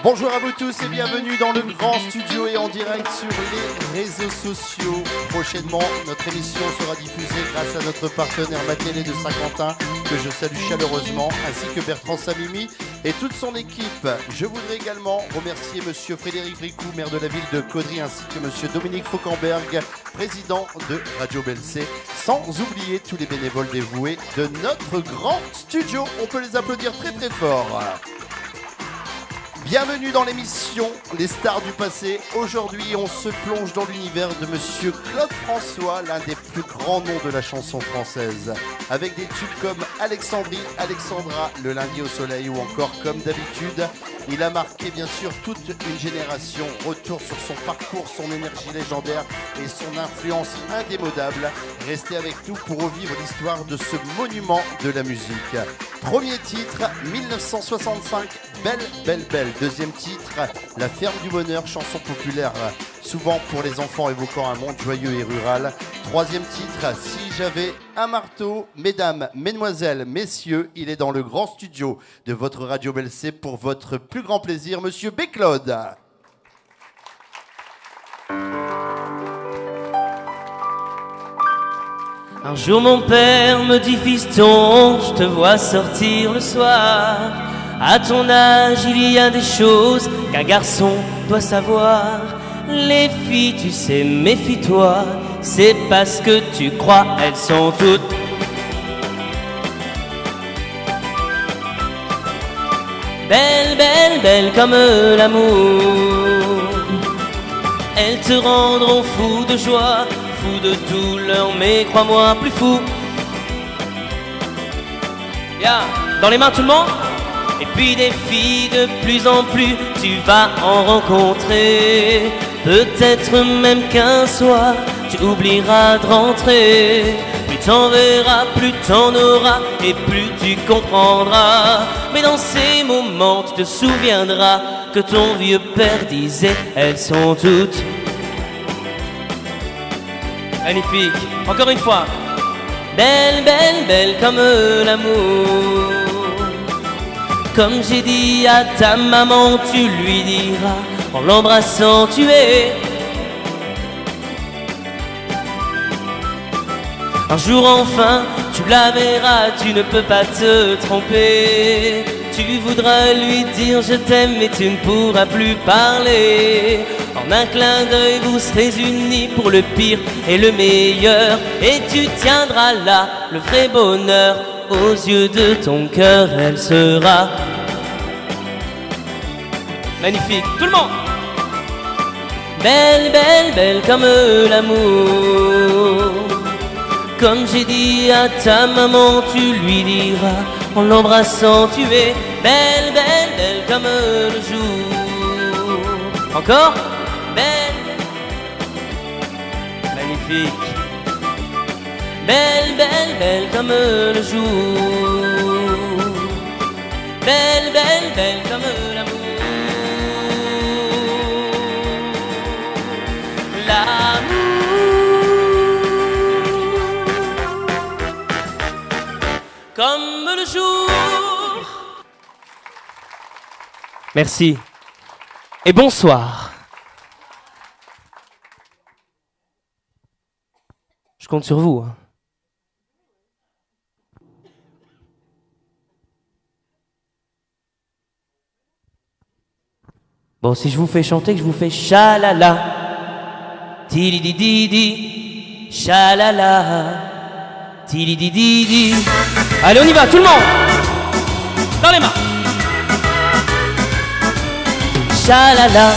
Bonjour à vous tous et bienvenue dans le grand studio et en direct sur les réseaux sociaux. Prochainement, notre émission sera diffusée grâce à notre partenaire Ma Télé de Saint-Quentin, que je salue chaleureusement, ainsi que Bertrand Samimi et toute son équipe. Je voudrais également remercier monsieur Frédéric Ricou, maire de la ville de Caudry, ainsi que monsieur Dominique Fauquemberg, président de Radio Belcé, sans oublier tous les bénévoles dévoués de notre grand studio. On peut les applaudir très très fort. Bienvenue dans l'émission Les Stars du Passé. Aujourd'hui, on se plonge dans l'univers de monsieur Claude François, l'un des plus grands noms de la chanson française. Avec des tubes comme Alexandrie, Alexandra, Le Lundi au Soleil ou encore Comme d'habitude. Il a marqué bien sûr toute une génération. Retour sur son parcours, son énergie légendaire et son influence indémodable. Restez avec nous pour revivre l'histoire de ce monument de la musique. Premier titre, 1965, Belle, belle, belle. Deuxième titre, La Ferme du Bonheur, chanson populaire, souvent pour les enfants évoquant un monde joyeux et rural. Troisième titre, Si j'avais un marteau. Mesdames, mesdemoiselles, messieurs, il est dans le grand studio de votre Radio Belcé pour votre plus grand plaisir, monsieur B-Claude. Un jour mon père me dit, fiston, je te vois sortir le soir. À ton âge, il y a des choses qu'un garçon doit savoir. Les filles, tu sais, méfie-toi, c'est parce que tu crois, elles sont toutes belles, belles, belles comme l'amour. Elles te rendront fou de joie, fou de douleur, mais crois-moi, plus fou. Yeah. Dans les mains tout le monde. Et puis des filles de plus en plus, tu vas en rencontrer. Peut-être même qu'un soir, tu oublieras de rentrer. Plus t'en verras, plus t'en auras, et plus tu comprendras. Mais dans ces moments, tu te souviendras que ton vieux père disait, elles sont toutes magnifiques. Encore une fois. Belle, belle, belle comme l'amour. Comme j'ai dit à ta maman, tu lui diras, en l'embrassant tu es. Un jour enfin, tu la verras, tu ne peux pas te tromper. Tu voudras lui dire je t'aime, mais tu ne pourras plus parler. En un clin d'œil, vous serez unis pour le pire et le meilleur. Et tu tiendras là le vrai bonheur. Aux yeux de ton cœur, elle sera magnifique. Tout le monde. Belle, belle, belle comme l'amour. Comme j'ai dit à ta maman, tu lui diras, en l'embrassant tu es belle, belle, belle comme le jour. Encore. Belle, magnifique. Belle, belle, belle comme le jour. Belle, belle, belle comme l'amour. L'amour comme le jour. Merci et bonsoir. Je compte sur vous. Bon, si je vous fais chanter, que je vous fais chalala, tilidididi, chalala, tilidididi. Allez, on y va, tout le monde. Dans les mains. Chalala,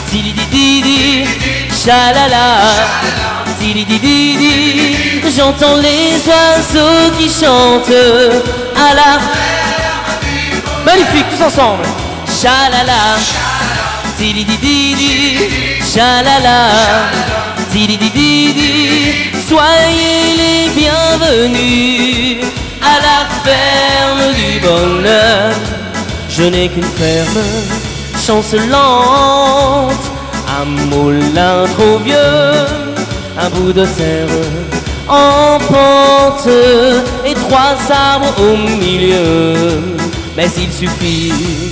tilidididi, chalala, tilidididi. J'entends les oiseaux qui chantent à la... Magnifique, tous ensemble. Chalala, tilidididi, chalala, tilidididi. Soyez les bienvenus à la ferme du bonheur. Je n'ai qu'une ferme chancelante, un moulin trop vieux, un bout de terre en pente et 3 arbres au milieu. Mais il suffit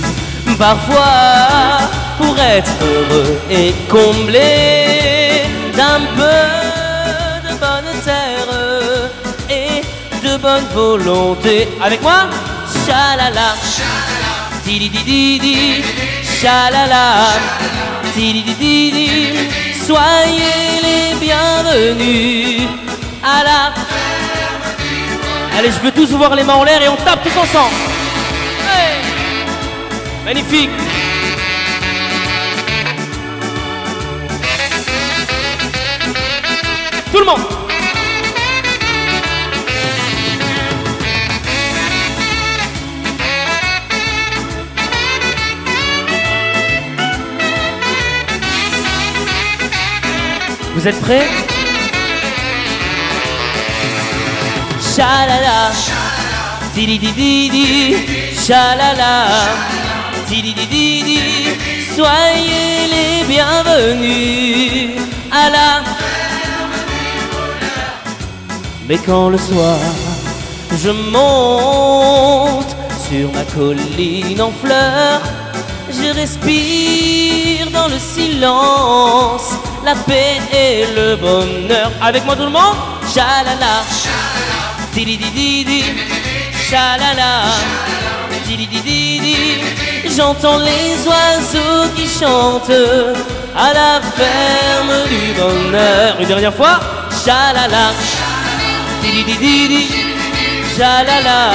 Parfois, pour être heureux et comblé d'un peu de bonne terre et de bonne volonté. Avec moi, chalala, tididididi, chalala, tididididi. Soyez les bienvenus à la... Allez, je veux tous voir les mains en l'air et on tape tous ensemble. Hey, magnifique. Tout le monde. Vous êtes prêts? Chalala, tididididi, chalala, tididididi. Soyez les bienvenus à la... Mais quand le soir je monte sur ma colline en fleurs, je respire dans le silence la paix et le bonheur. Avec moi tout le monde, chalala, tididididi, chalala, tididididi. J'entends les oiseaux qui chantent à la ferme du bonheur. Une dernière fois, chalala, tididididi, chalala,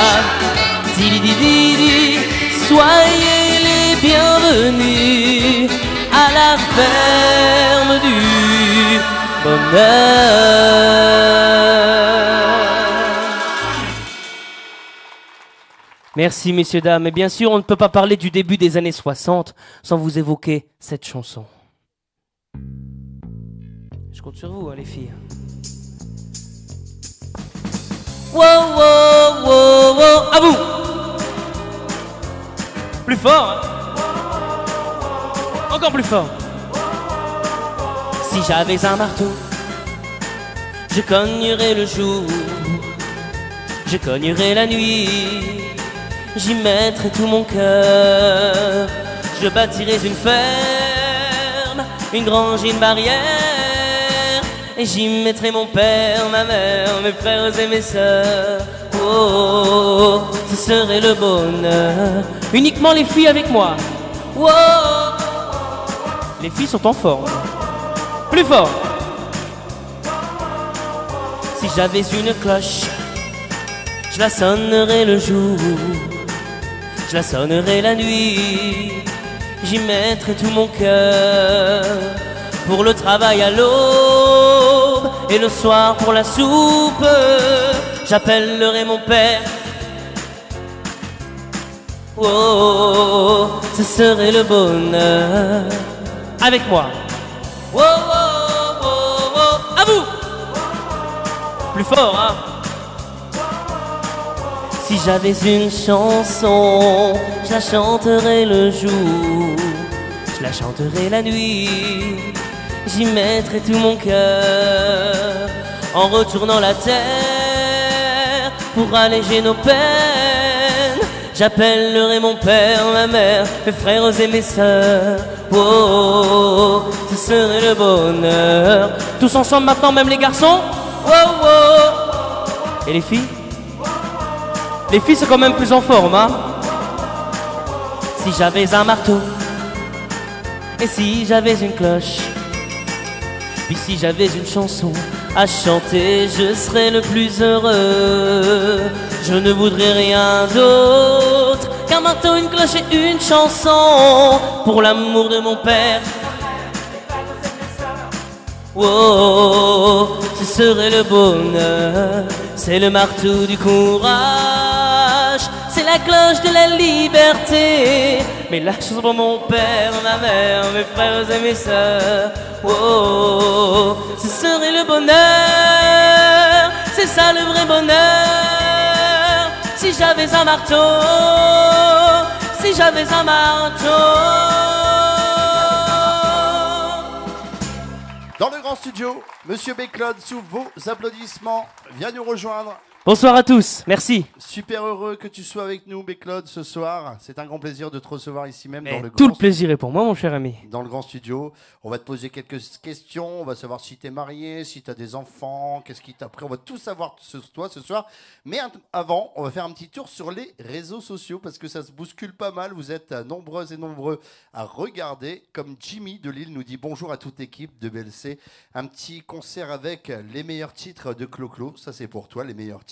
tididididi. Soyez les bienvenus à la ferme du bonheur. Merci messieurs, dames. Et bien sûr, on ne peut pas parler du début des années 60 sans vous évoquer cette chanson. Je compte sur vous, hein, les filles. Wow, wow, wow, wow. À vous. Plus fort, hein. Encore plus fort. Si j'avais un marteau, je cognerais le jour, je cognerais la nuit, j'y mettrais tout mon cœur. Je bâtirais une ferme, une grange, une barrière, et j'y mettrais mon père, ma mère, mes frères et mes sœurs. Oh, ce serait le bonheur. Uniquement les filles avec moi. Oh, les filles sont en forme. Plus fort. Si j'avais une cloche, je la sonnerais le jour, je la sonnerais la nuit, j'y mettrais tout mon cœur. Pour le travail à l'aube et le soir pour la soupe, j'appellerai mon père. Oh, ce serait le bonheur. Avec moi. Oh, oh, oh, oh. À vous. Plus fort, hein. Si j'avais une chanson, je la chanterais le jour, je la chanterais la nuit, j'y mettrais tout mon cœur. En retournant la terre pour alléger nos peines, j'appellerai mon père, ma mère, mes frères et mes sœurs. Oh, ce serait le bonheur. Tous ensemble maintenant, même les garçons. Oh, oh. Et les filles? Les filles sont quand même plus en forme, hein. Si j'avais un marteau, et si j'avais une cloche, puis si j'avais une chanson à chanter, je serais le plus heureux. Je ne voudrais rien d'autre qu'un marteau, une cloche et une chanson pour l'amour de mon père. Oh, ce serait le bonheur. C'est le marteau du courage, c'est la cloche de la liberté. Mais la chanson pour mon père, ma mère, mes frères et mes sœurs. Oh, ce serait le bonheur. C'est ça le vrai bonheur. Si j'avais un marteau, si j'avais un marteau. Dans le grand studio, Monsieur B. Claude, sous vos applaudissements, vient nous rejoindre Bonsoir à tous, merci. Super heureux que tu sois avec nous, Claude, ce soir. C'est un grand plaisir de te recevoir ici même dans le Tout grand le plaisir est pour moi, mon cher ami. dans le grand studio. On va te poser quelques questions. On va savoir si tu es marié, si tu as des enfants, qu'est-ce qui t'a pris. On va tout savoir sur toi ce soir. Mais avant, on va faire un petit tour sur les réseaux sociaux parce que ça se bouscule pas mal. Vous êtes nombreuses et nombreux à regarder. Comme Jimmy de Lille nous dit bonjour à toute l'équipe de BLC. Un petit concert avec les meilleurs titres de Clo-Clo. Ça, c'est pour toi, les meilleurs titres.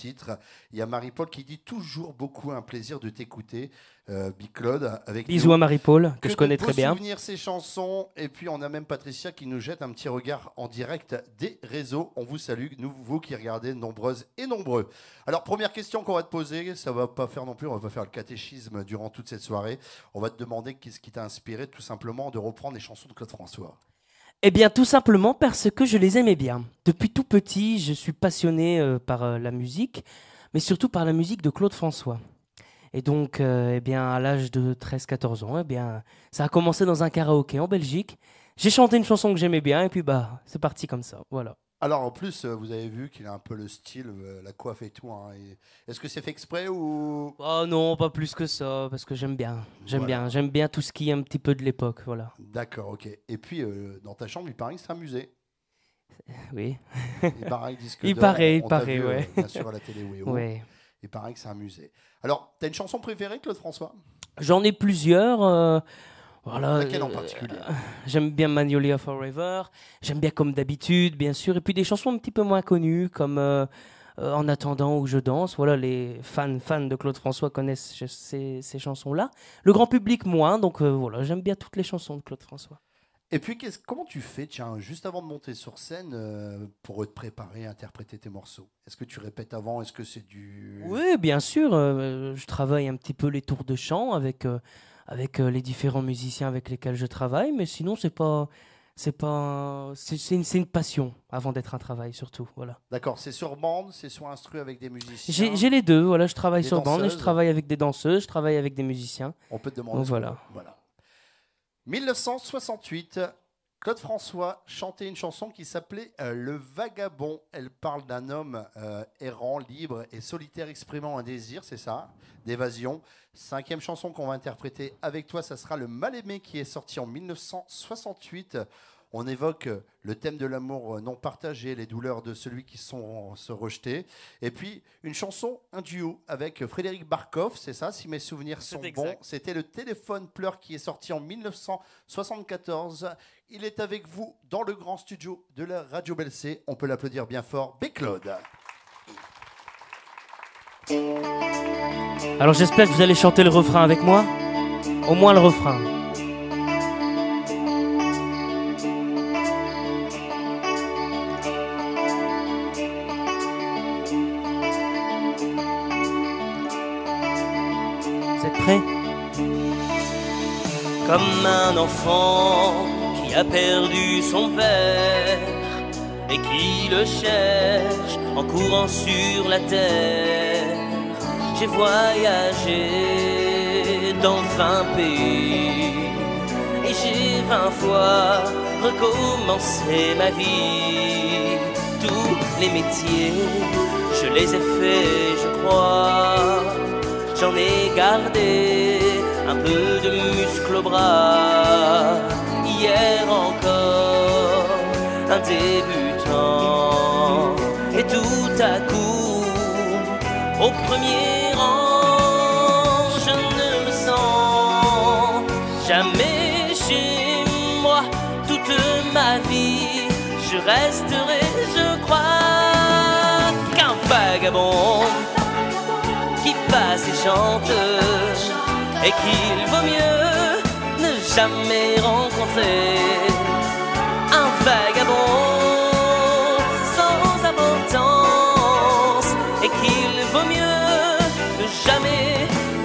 Il y a Marie-Paul qui dit toujours beaucoup un plaisir de t'écouter. Big Claude avec Bisous à Marie-Paul, que je connais très bien. Souvenir ces chansons. Et puis on a même Patricia qui nous jette un petit regard en direct des réseaux. On vous salue, nous, vous qui regardez, nombreuses et nombreux. Alors première question qu'on va te poser, ça va pas faire non plus, on va pas faire le catéchisme durant toute cette soirée. On va te demander qu'est-ce qui t'a inspiré tout simplement de reprendre les chansons de Claude François. Eh bien, tout simplement parce que je les aimais bien. Depuis tout petit, je suis passionné par la musique, mais surtout par la musique de Claude François. Et donc, eh bien, à l'âge de 13-14 ans, eh bien, ça a commencé dans un karaoké en Belgique. J'ai chanté une chanson que j'aimais bien et puis bah, c'est parti comme ça. Voilà. Alors en plus, vous avez vu qu'il a un peu le style, la coiffe et tout. Hein. Est-ce que c'est fait exprès ou... Oh non, pas plus que ça, parce que j'aime bien. J'aime bien tout ce qui est un petit peu de l'époque, voilà. D'accord, ok. Et puis, dans ta chambre, il paraît que c'est un musée. Oui. Il paraît, il paraît, ouais. Bien sûr, à la télé, oui. Ouais. Il paraît que c'est un musée. Alors, t'as une chanson préférée, Claude François? J'en ai plusieurs. Voilà, laquelle en particulier? J'aime bien Magnolia Forever. J'aime bien Comme d'habitude, bien sûr. Et puis des chansons un petit peu moins connues, comme En attendant où je danse. Voilà, les fans de Claude François connaissent ces chansons-là. Le grand public, moins. Donc voilà, j'aime bien toutes les chansons de Claude François. Et puis, comment tu fais, tiens, juste avant de monter sur scène, pour te préparer à interpréter tes morceaux? Est-ce que tu répètes avant? Est-ce que c'est du... Oui, bien sûr. Je travaille un petit peu les tours de chant avec les différents musiciens avec lesquels je travaille. Mais sinon, c'est une passion avant d'être un travail, surtout. Voilà. D'accord, c'est sur bande, c'est sur instru avec des musiciens? J'ai les deux. Voilà, je travaille sur bande et je danseuses? travaille avec des danseuses, je travaille avec des musiciens. On peut te demander. Donc, voilà. 1968, Claude François chantait une chanson qui s'appelait Le Vagabond. Elle parle d'un homme errant, libre et solitaire exprimant un désir, c'est ça, d'évasion. 5e chanson qu'on va interpréter avec toi, ça sera Le Mal-Aimé qui est sorti en 1968. On évoque le thème de l'amour non partagé, les douleurs de celui qui se rejetés. Et puis, une chanson, un duo avec Frédéric Barkhoff, c'est ça, si mes souvenirs sont bons. C'était Le Téléphone pleure qui est sorti en 1974. Il est avec vous dans le grand studio de la Radio BLC. On peut l'applaudir bien fort. Big Claude. Alors j'espère que vous allez chanter le refrain avec moi. Au moins le refrain. Comme un enfant qui a perdu son père et qui le cherche en courant sur la terre. J'ai voyagé dans 20 pays et j'ai 20 fois recommencé ma vie. Tous les métiers, je les ai faits, je crois. J'en ai gardé un peu de muscle au bras. Hier encore, un débutant. Et tout à coup, au premier rang, je ne me sens jamais chez moi. Toute ma vie, je resterai, je crois, qu'un vagabond qui passe et chante, et qu'il vaut mieux ne jamais rencontrer un vagabond sans importance, et qu'il vaut mieux ne jamais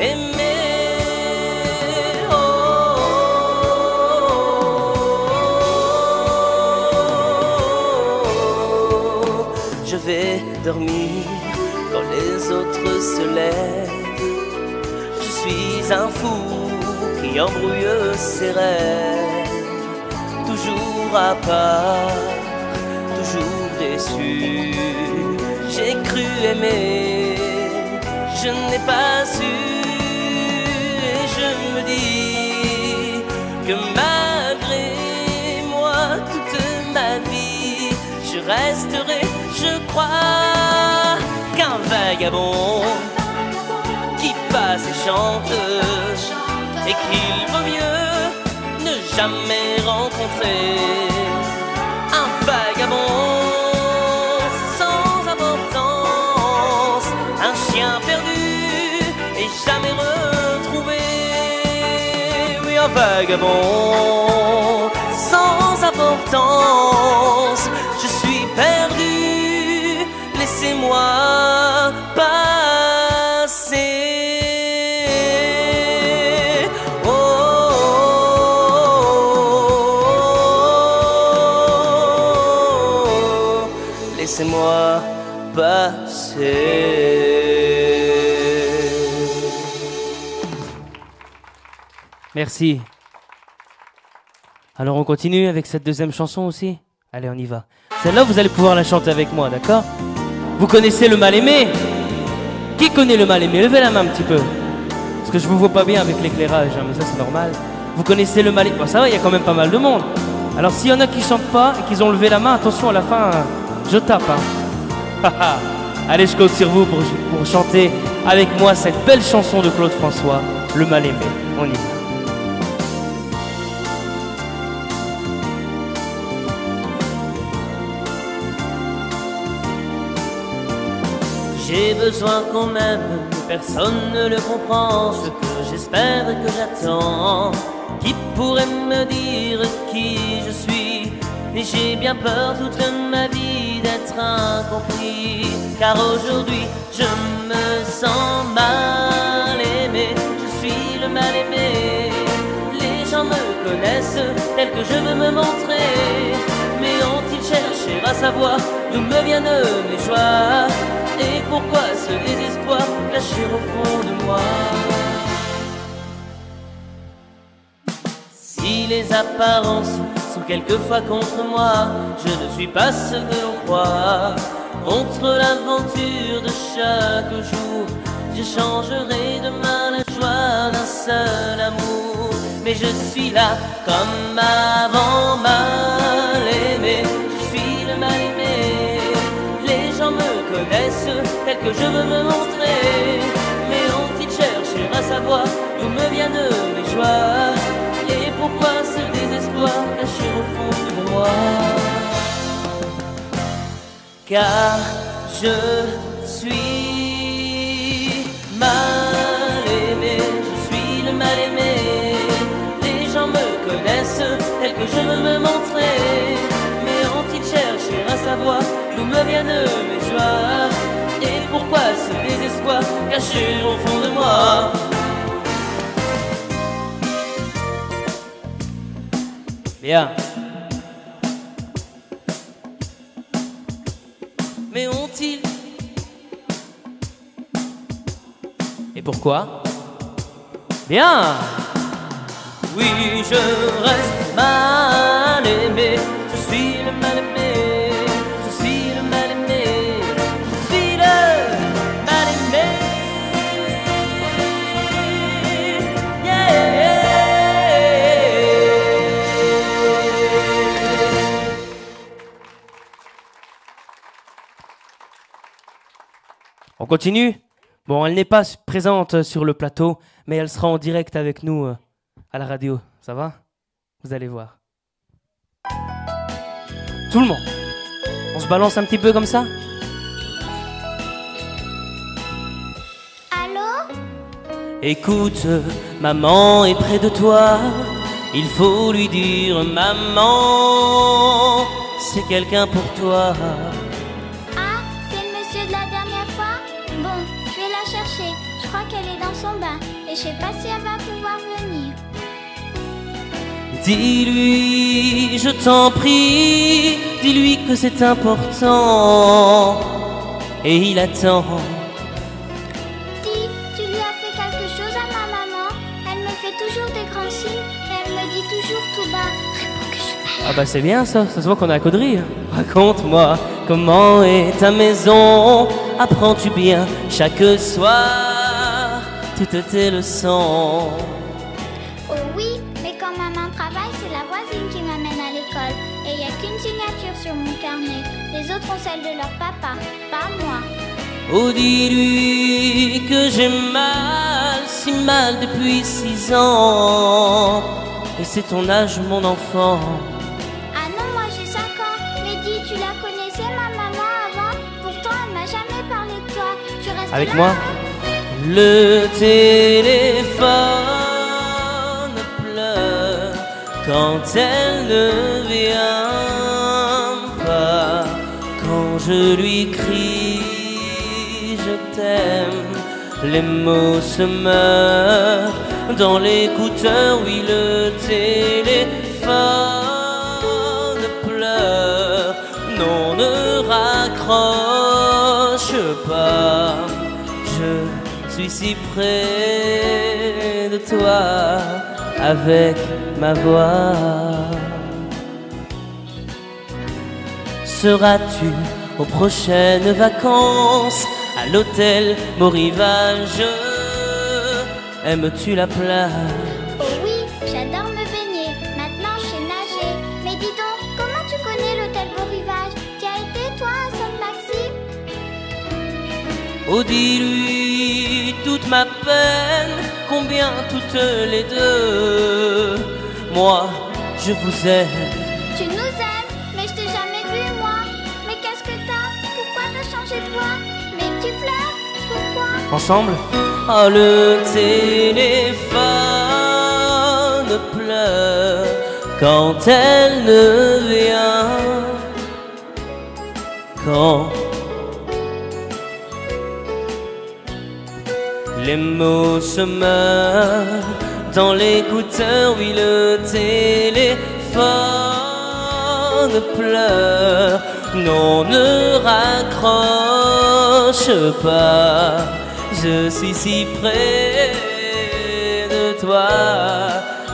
aimer. Oh, je vais dormir quand les autres se lèvent. Je suis un fou qui embrouille ses rêves. Toujours à part, toujours déçu. J'ai cru aimer je n'ai pas su. Et je me dis que malgré moi, toute ma vie, je resterai, je crois, qu'un vagabond qui passe et chante, et qu'il vaut mieux ne jamais rencontrer un vagabond sans importance, un chien perdu et jamais retrouvé. Oui, un vagabond sans importance, je suis perdu, laissez-moi passer. Laissez-moi passer. Merci. Alors on continue avec cette deuxième chanson aussi. Allez, on y va. Celle-là, vous allez pouvoir la chanter avec moi, d'accord? Vous connaissez le mal-aimé? Qui connaît le mal-aimé? Levez la main un petit peu. Parce que je vous vois pas bien avec l'éclairage, hein, mais ça c'est normal. Vous connaissez le mal-aimé? Bon, ça va, il y a quand même pas mal de monde. Alors s'il y en a qui chantent pas et qu'ils ont levé la main, attention à la fin, je tape. Hein. Allez, je compte sur vous pour chanter avec moi cette belle chanson de Claude François, Le mal-aimé. On y va. J'ai besoin qu'on m'aime, personne ne le comprend. Ce que j'espère et que j'attends, qui pourrait me dire qui je suis? Et j'ai bien peur toute ma vie d'être incompris, car aujourd'hui je me sens mal aimé. Je suis le mal aimé. Les gens me connaissent tel que je veux me montrer, mais ont-ils cherché à savoir d'où me viennent mes joies? Et pourquoi ce désespoir caché au fond de moi? Si les apparences sont quelquefois contre moi, je ne suis pas ce que l'on croit. Contre l'aventure de chaque jour, j'échangerai demain la joie d'un seul amour. Mais je suis là comme avant, mal aimé. Je suis le mal aimé. Les gens me connaissent tel que je veux me montrer, mais ont-ils cherché à savoir d'où me viennent mes joies? Et pourquoi ce désespoir caché au fond de moi? Car je suis mal aimé, je suis le mal aimé. Les gens me connaissent tel que je veux me montrer, mais ont-ils cherché à savoir d'où me viennent mes joies? Et pourquoi ce désespoir caché au fond de moi? Bien. Mais ont-ils? Et pourquoi? Bien. Oui, je reste mal aimé. Je suis le mal aimé. Je suis le mal aimé. Je suis le mal aimé. Yeah. On continue? Bon, elle n'est pas présente sur le plateau, mais elle sera en direct avec nous à la radio. Ça va? Vous allez voir. Tout le monde. On se balance un petit peu comme ça? Allô? Écoute, maman est près de toi. Il faut lui dire, maman, c'est quelqu'un pour toi. Ah, c'est le monsieur de la dernière fois? Bon, je vais la chercher. Je crois qu'elle est dans son bain. Et je sais pas si elle va pouvoir venir. Dis-lui, je t'en prie, dis-lui que c'est important. Et il attend. Dis, tu lui as fait quelque chose à ma maman? Elle me fait toujours des grands signes et elle me dit toujours tout bas, réponds que je suis malade. Ah bah c'est bien ça, ça se voit qu'on a à Caudry. Raconte-moi, comment est ta maison? Apprends-tu bien chaque soir? toutes tes leçons. Oh oui, mais quand maman travaille, c'est la voisine qui m'amène à l'école. Et il n'y a qu'une signature sur mon carnet. Les autres ont celle de leur papa, pas moi. Oh, dis-lui que j'ai mal, si mal depuis 6 ans. Et c'est ton âge, mon enfant. Ah non, moi j'ai 5 ans. Mais dis, tu la connaissais ma maman avant? Pourtant elle m'a jamais parlé de toi. Tu restes Avec là, moi? hein? Le téléphone pleure quand elle ne vient pas. Quand je lui crie je t'aime, les mots se meurent dans l'écouteur. Oui, le téléphone pleure. Non, ne raccroche pas. Je suis si près de toi avec ma voix. Seras-tu aux prochaines vacances à l'hôtel Beau Rivage? Aimes-tu la plage? Oh oui, j'adore me baigner. Maintenant je sais nager. Mais dis donc, comment tu connais l'hôtel Beau Rivage? Tu as été toi à Sainte-Maxime? Oh, dis-lui toute ma peine, combien toutes les deux. Moi, je vous aime. Tu nous aimes, mais je t'ai jamais vu moi. Mais qu'est-ce que t'as? Pourquoi t'as changé de voix? Mais tu pleures? Pourquoi? Ensemble? Oh, le téléphone pleure quand elle ne vient. Quand les mots se meurent dans l'écouteur. Oui, le téléphone pleure. Non, ne raccroche pas. Je suis si près de toi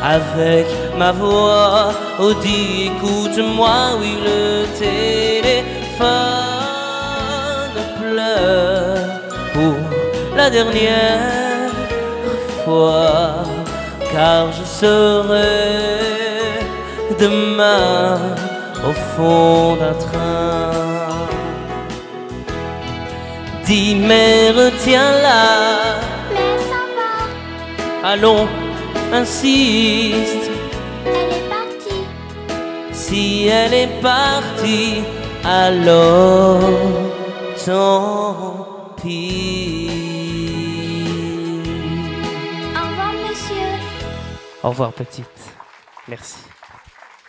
avec ma voix. Oh, dis, écoute-moi. Oui, le téléphone pleure pour la dernière fois, car je serai demain au fond d'un train. Dis, mais retiens-la. Mais ça va, Allons, insiste. elle est partie. Si elle est partie, alors tant pis. Au revoir monsieur. Au revoir, petite. Merci.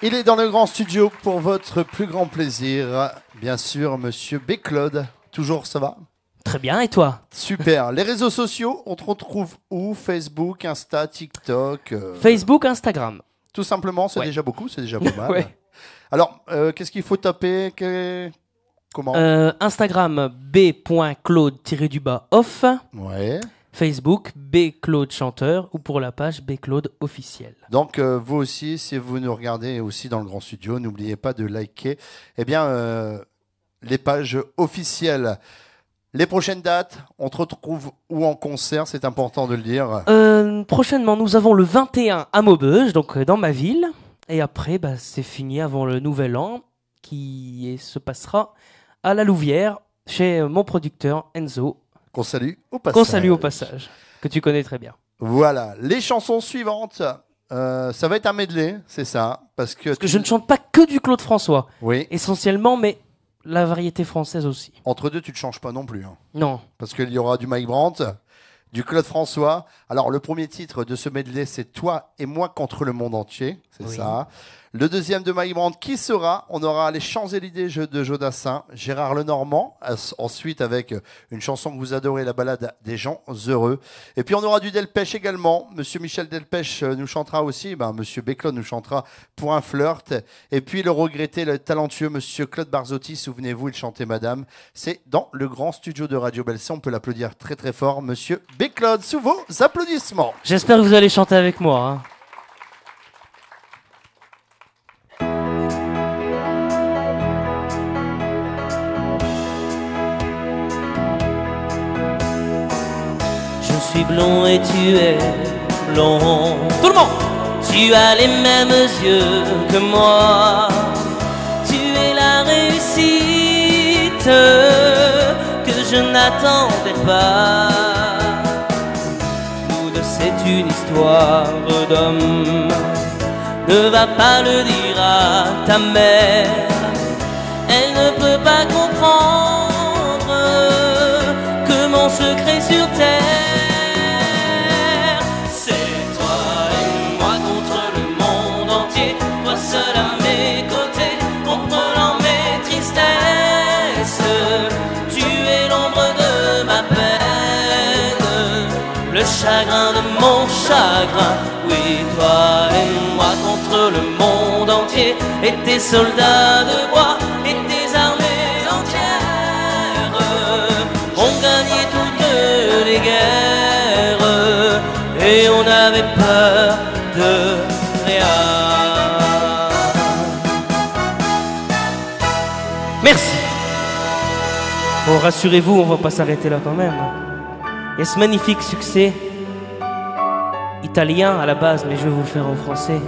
Il est dans le grand studio pour votre plus grand plaisir. Bien sûr, monsieur B. Claude. Toujours, ça va? Très bien, et toi? Super. Les réseaux sociaux, on te retrouve où? Facebook, Insta, TikTok Facebook, Instagram. Tout simplement, c'est Ouais. déjà beaucoup, c'est déjà pas mal. Ouais. Alors, qu'est-ce qu'il faut taper Comment Instagram, b.claude-off. Ouais. Facebook, b.claude chanteur, ou pour la page b.claude officiel. Donc, vous aussi, si vous nous regardez aussi dans le grand studio, n'oubliez pas de liker les pages officielles. Les prochaines dates, on te retrouve où en concert? C'est important de le dire. Prochainement, nous avons le 21 à Maubeuge, donc dans ma ville. Et après, c'est fini avant le nouvel an, qui se passera à la Louvière, chez mon producteur Enzo. Qu'on salue au passage. Qu'on salue au passage, que tu connais très bien. Voilà, les chansons suivantes, ça va être un medley, c'est ça, parce que Je ne chante pas que du Claude François, oui, essentiellement, mais la variété française aussi. entre deux, tu ne changes pas non plus, hein, Non. parce qu'il y aura du Mike Brandt, du Claude François. Alors, le premier titre de ce medley, c'est Toi et moi contre le monde entier, c'est Oui. ça. Le deuxième de Mike Brandt, qui sera? On aura les Champs-Élysées de Jodassin, Gérard Lenormand, ensuite avec une chanson que vous adorez, la balade des gens heureux. Et puis on aura du Delpech également. Monsieur Michel Delpech nous chantera aussi. Monsieur Béclone nous chantera Pour un flirt. Et puis le regretté, le talentueux Monsieur Claude Barzotti, souvenez-vous, il chantait Madame. C'est dans le grand studio de Radio Belsay. On peut l'applaudir très très fort, Monsieur Béclone, sous vos applaudissements. J'espère que vous allez chanter avec moi. Hein. Je suis blond et tu es blond. Tout le monde! Tu as les mêmes yeux que moi. Tu es la réussite que je n'attendais pas. Nous deux, c'est une histoire d'homme. Ne va pas le dire à ta mère. Elle ne peut pas comprendre que mon secret sur terre, c'est toi et moi contre le monde entier. Toi seul à mes côtés, comprenant mes tristesses. Tu es l'ombre de ma peine, le chagrin de mon chagrin. Oui, toi et moi contre le monde entier, et tes soldats de bois et tes armées entières ont gagné toutes les guerres, et on avait peur de rien. Merci. Bon, rassurez-vous, on va pas s'arrêter là quand même. Il y a ce magnifique succès italien à la base, mais je vais vous le faire en français.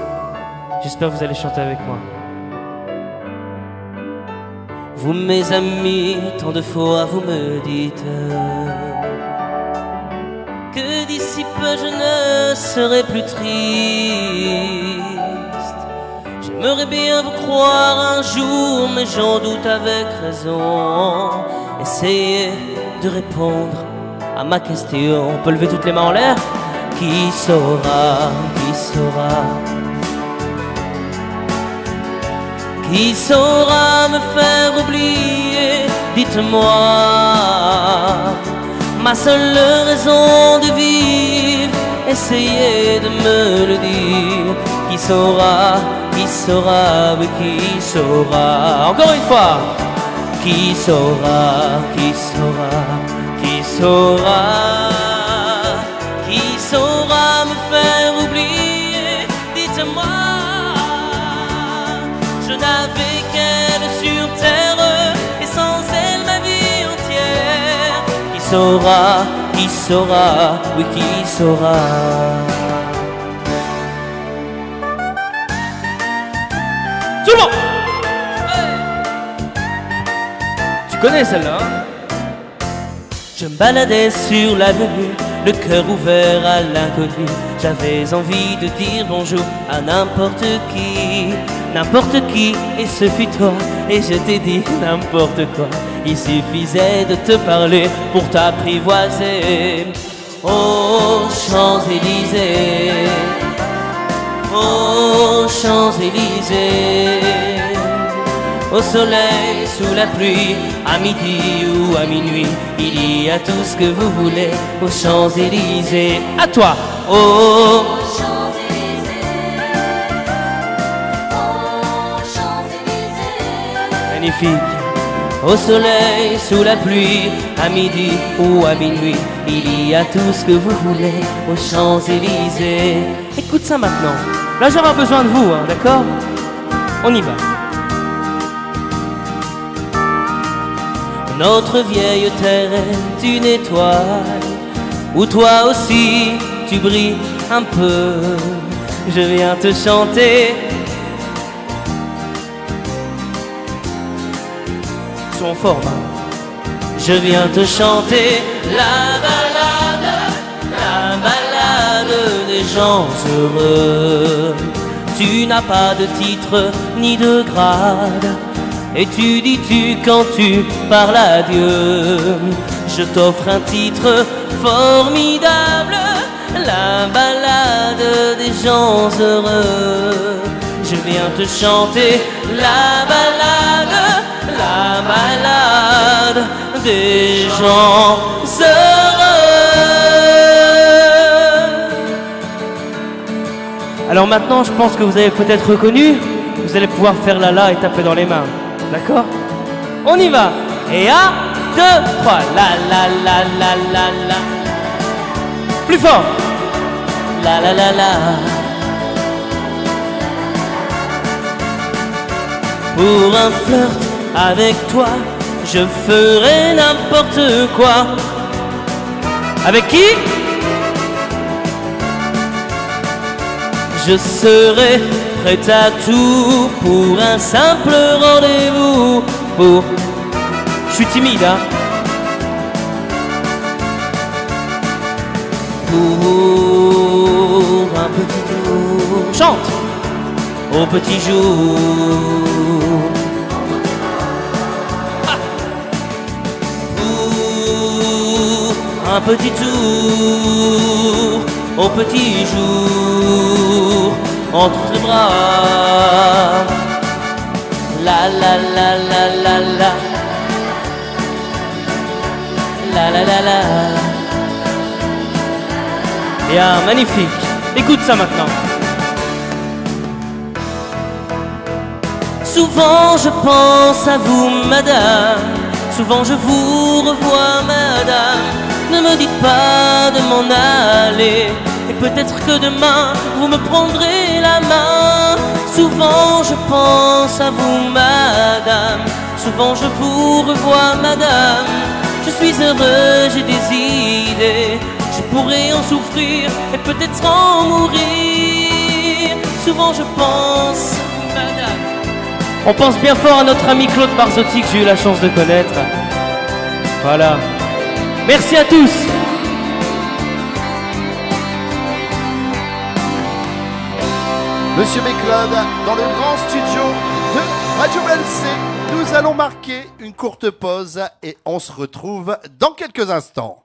J'espère que vous allez chanter avec moi. Vous mes amis, tant de fois vous me dites que d'ici peu je ne serai plus triste. J'aimerais bien vous croire un jour, mais j'en doute avec raison. Essayez de répondre à ma question. On peut lever toutes les mains en l'air. Qui saura, qui saura, qui saura me faire oublier? Dites-moi, ma seule raison de vivre, essayez de me le dire. Qui saura, oui, qui saura? Encore une fois. Qui saura, qui saura, qui saura? Qui saura me faire oublier? Dites-moi. Je n'avais qu'elle sur terre, et sans elle ma vie entière. Qui saura, oui, qui saura? Tout le monde! Tu connais celle-là, hein? Je me baladais sur l'avenue, le cœur ouvert à l'inconnu. J'avais envie de dire bonjour à n'importe qui, et ce fut toi, et je t'ai dit n'importe quoi. Il suffisait de te parler pour t'apprivoiser. Oh Champs-Élysées, oh Champs-Élysées, au soleil, sous la pluie, à midi ou à minuit, il y a tout ce que vous voulez aux Champs-Élysées. À toi, oh Champs-Élysées, oh Champs-Élysées. Magnifique. Au soleil, sous la pluie, à midi ou à minuit, il y a tout ce que vous voulez aux Champs-Élysées. Écoute ça maintenant. Là, j'aurai besoin de vous, hein, d'accord? On y va. Notre vieille terre est une étoile où toi aussi tu brilles un peu. Je viens te chanter. Son forme, hein. Je viens te chanter la balade des gens heureux. Tu n'as pas de titre ni de grade, et tu dis-tu quand tu parles à Dieu. Je t'offre un titre formidable, la balade des gens heureux. Je viens te chanter la balade des gens heureux. Alors maintenant, je pense que vous avez peut-être reconnu. Vous allez pouvoir faire la et taper dans les mains. D'accord? On y va. Et 1, 2, 3. La. Plus fort. La. Pour un flirt avec toi, je ferai n'importe quoi. Avec qui? Je serai prête à tout pour un simple rendez-vous. Je suis timide, hein. Pour un petit tour. Chante. Au petit jour. Ah. Pour un petit tour. Au petit jour. Entre tes bras. La la la la la la. La la la la. Yeah, magnifique. Écoute ça maintenant. Souvent je pense à vous, madame. Souvent je vous revois, madame. Ne me dites pas de m'en aller. Et peut-être que demain vous me prendrez la main. Souvent je pense à vous, madame. Souvent je vous revois, madame. Je suis heureux, j'ai des idées. Je pourrais en souffrir et peut-être en mourir. Souvent je pense, madame. On pense bien fort à notre ami Claude Barzotti que j'ai eu la chance de connaître. Voilà. Merci à tous. Monsieur Béclode, dans le grand studio de Radio LC, nous allons marquer une courte pause et on se retrouve dans quelques instants.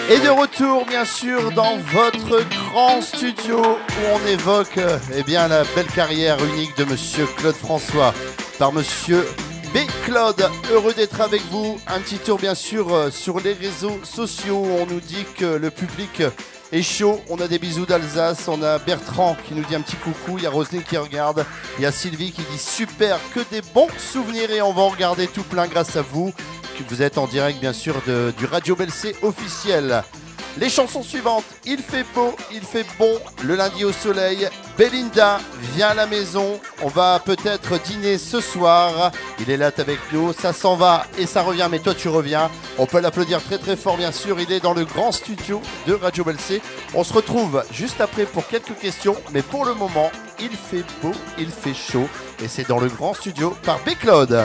Et de retour bien sûr dans votre grand studio où on évoque eh bien, la belle carrière unique de Monsieur Claude François par Monsieur Béclode. Heureux d'être avec vous. Un petit tour bien sûr sur les réseaux sociaux. On nous dit que le public est chaud. On a des bisous d'Alsace. On a Bertrand qui nous dit un petit coucou. Il y a Roselyne qui regarde. Il y a Sylvie qui dit super, que des bons souvenirs et on va en regarder tout plein grâce à vous. Vous êtes en direct bien sûr du Radio BLC officiel. Les chansons suivantes, il fait beau, il fait bon, le lundi au soleil, Belinda vient à la maison, on va peut-être dîner ce soir, il est là avec nous, ça s'en va et ça revient mais toi tu reviens, on peut l'applaudir très très fort bien sûr, il est dans le grand studio de Radio BLC. On se retrouve juste après pour quelques questions, mais pour le moment, il fait beau, il fait chaud et c'est dans le grand studio par Béclode.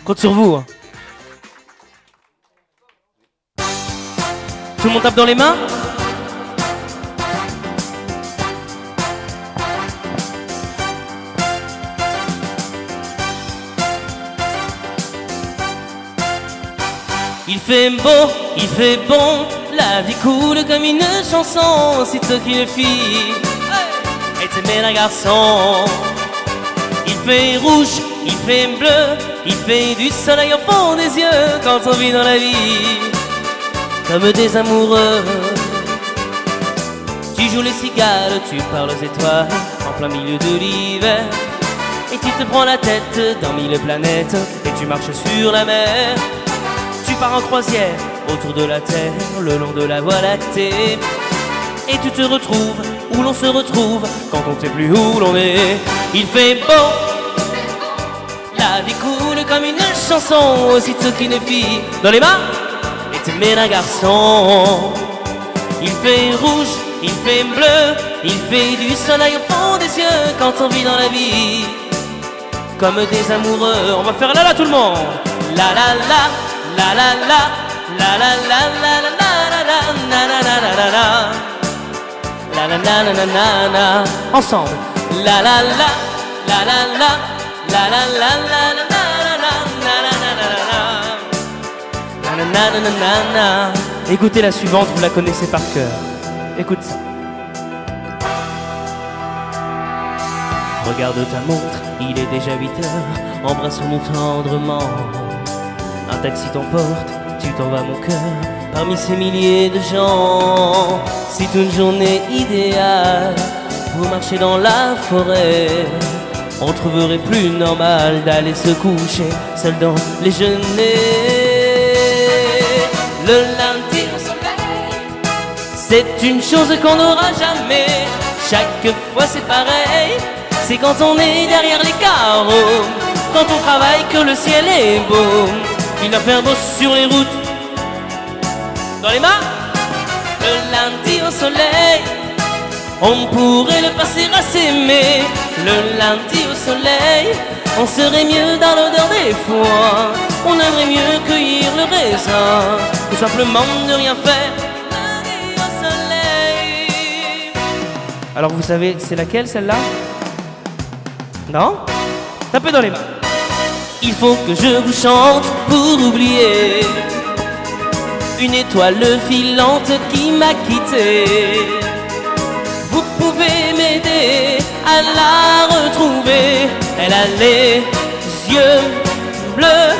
Compte sur vous. Tout le monde tape dans les mains. Il fait beau, il fait bon, la vie coule comme une chanson. C'est toi qui le fille, et t'aimes un garçon. Il fait rouge, il fait bleu, il fait du soleil au fond des yeux quand on vit dans la vie. Comme des amoureux, tu joues les cigales, tu parles aux étoiles en plein milieu de l'hiver. Et tu te prends la tête dans 1000 planètes et tu marches sur la mer. Tu pars en croisière autour de la Terre, le long de la Voie lactée. Et tu te retrouves où l'on se retrouve quand on ne sait plus où l'on est. Il fait beau, la vie coule comme une chanson, aussitôt qu'une fille dans les mains. Mais un garçon, il fait rouge, il fait bleu, il fait du soleil au fond des yeux quand on vit dans la vie. Comme des amoureux, on va faire la la tout le monde. La la la, la la la, la la la la la la la la la la la la la la la la. Ensemble. La la la, la la la, la la la la la la. Nanana. Écoutez la suivante, vous la connaissez par cœur. Écoute ça. Regarde ta montre, il est déjà 8 heures. Embrassons-nous tendrement. Un taxi t'emporte, tu t'en vas mon cœur. Parmi ces milliers de gens, c'est une journée idéale pour marcher dans la forêt. On trouverait plus normal d'aller se coucher seul dans les genêts. Le lundi au soleil, c'est une chose qu'on n'aura jamais. Chaque fois c'est pareil, c'est quand on est derrière les carreaux, quand on travaille que le ciel est beau. Il va faire beau sur les routes. Dans les mains. Le lundi au soleil, on pourrait le passer à s'aimer. Le lundi au soleil, on serait mieux dans l'odeur des foins. On aimerait mieux cueillir le raisin, ou simplement ne rien faire. Lundi au soleil. Alors vous savez, c'est laquelle celle-là? Non? Tapez dans les mains. Il faut que je vous chante pour oublier une étoile filante qui m'a quitté. Vous pouvez m'aider à la retrouver. Elle a les yeux bleus,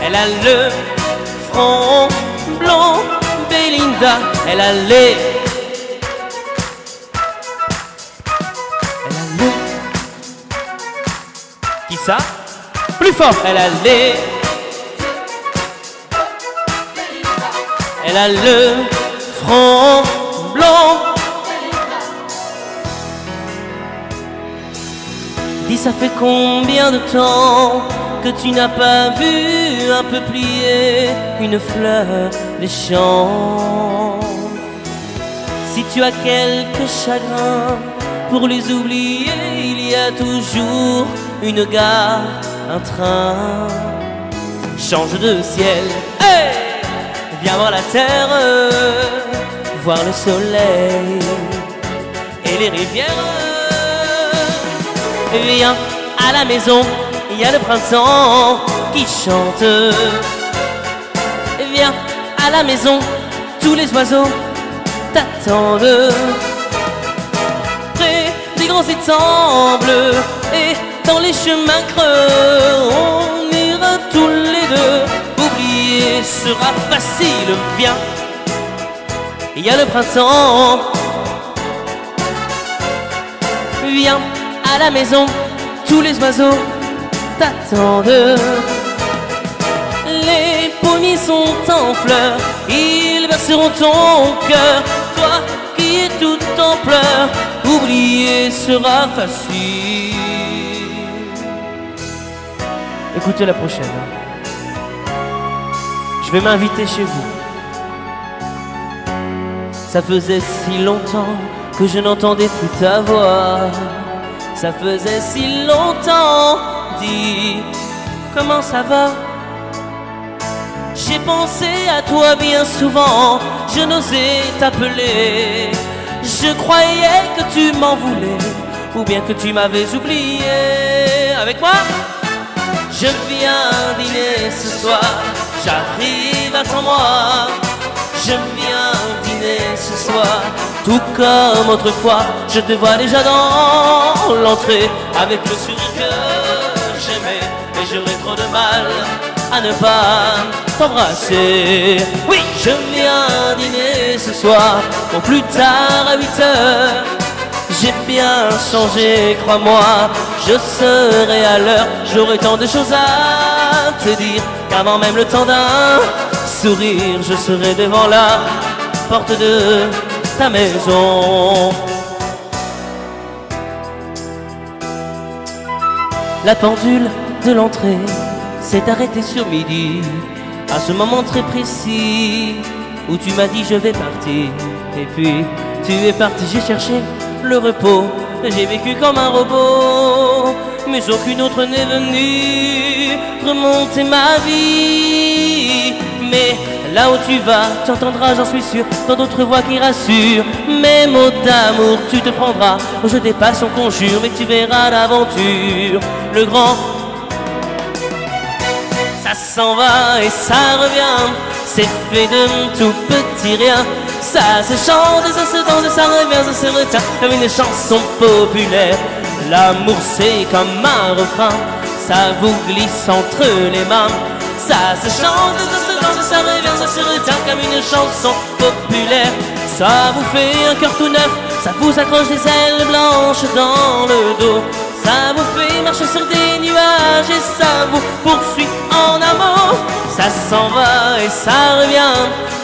elle a le front blond, Belinda. Elle a les... Elle a le... Qui ça? Plus fort. Elle a les... Elle a le front blanc. Dis, ça fait combien de temps que tu n'as pas vu un peu plier une fleur des champs? Si tu as quelques chagrins, pour les oublier, il y a toujours une gare, un train. Change de ciel, hey! Viens voir la terre, voir le soleil et les rivières. Viens à la maison, il y a le printemps qui chante. Viens à la maison, tous les oiseaux t'attendent. Près des grands étangs bleus et dans les chemins creux, on ira tous les deux. Oublier sera facile, viens. Il y a le printemps. Viens à la maison, tous les oiseaux t'attendent. Les pommiers sont en fleurs, ils berceront ton cœur. Toi qui es tout en pleurs, oublier sera facile. Écoutez la prochaine. Je vais m'inviter chez vous. Ça faisait si longtemps que je n'entendais plus ta voix. Ça faisait si longtemps. Dis, comment ça va? J'ai pensé à toi bien souvent. Je n'osais t'appeler. Je croyais que tu m'en voulais, ou bien que tu m'avais oublié. Avec moi? Je viens dîner ce soir. J'arrive, attends-moi. Je viens dîner ce soir. Tout comme autrefois, je te vois déjà dans l'entrée, avec le sourire que j'aimais. Et j'aurais trop de mal à ne pas t'embrasser. Oui, je viens dîner ce soir, au plus tard à 8 heures. J'ai bien changé, crois-moi, je serai à l'heure. J'aurai tant de choses à te dire qu'avant même le temps d'un sourire, je serai devant la porte de ta maison. La pendule de l'entrée s'est arrêtée sur midi, à ce moment très précis où tu m'as dit je vais partir. Et puis tu es parti, j'ai cherché le repos, j'ai vécu comme un robot, mais aucune autre n'est venue remonter ma vie. Mais là où tu vas, tu entendras, j'en suis sûr, dans d'autres voix qui rassurent. Mes mots d'amour, tu te prendras, je dépasse, on conjure, mais tu verras l'aventure. Le grand, ça s'en va et ça revient, c'est fait de tout petit rien. Ça se chante, ça se danse, ça revient, ça se retient comme une chanson populaire. L'amour c'est comme un refrain, ça vous glisse entre les mains. Ça se chante, ça se danse, ça revient, ça se retient comme une chanson populaire. Ça vous fait un cœur tout neuf, ça vous accroche des ailes blanches dans le dos. Ça vous fait marcher sur des nuages et ça vous poursuit en amour. Ça s'en va et ça revient,